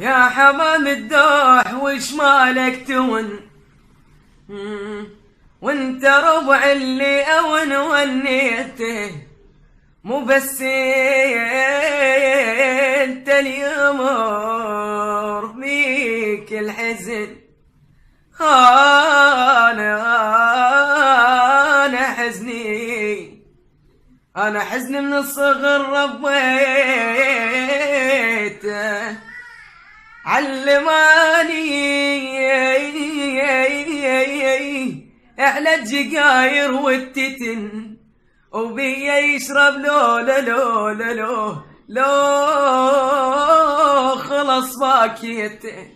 يا حمام الدوح وش مالك تون، وانت ربع اللي اون ونيته، مو بس انت اليمر بيك الحزن. انا حزني من الصغر ربيته، علماني على الجقاير والتتن، وبي يشرب لولا لولا لو لو خلص باكيته.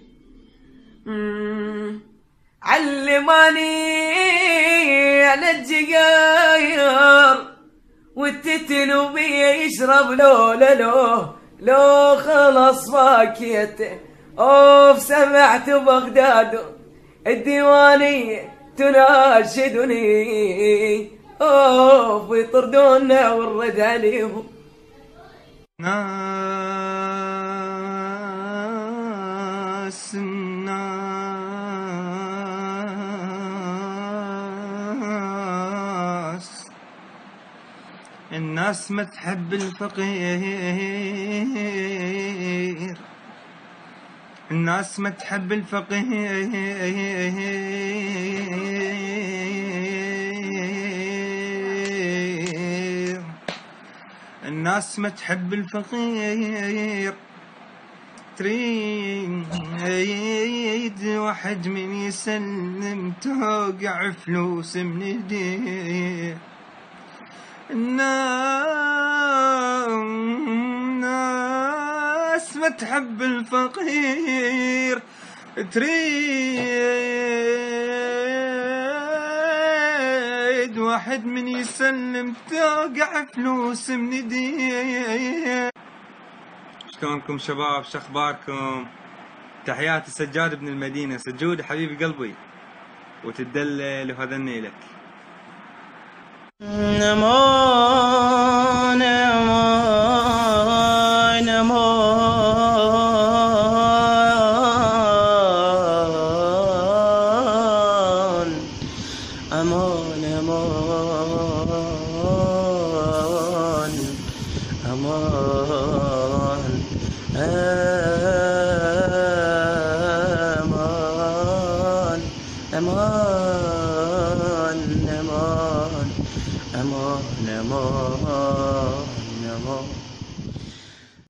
علماني على الجقاير والتتن، وبي يشرب لولا لو خلص باكيته. اوف سمعت بغداد الديوانية تناشدني، اوف يطردونا ونرد عليهم. الناس ما تحب الفقير، الناس ما تحب الفقير، الناس ما تحب الفقير، تريد واحد من يسلم توقع فلوس من يديه. الناس ما تحب الفقير، تريد واحد من يسلم توقع فلوس من يديه. شلونكم شباب؟ شخباركم؟ تحياتي سجاد ابن المدينة. سجود حبيب قلبي وتدلل وهذا لك. امان امان امان امان امان امان امان امان امان امان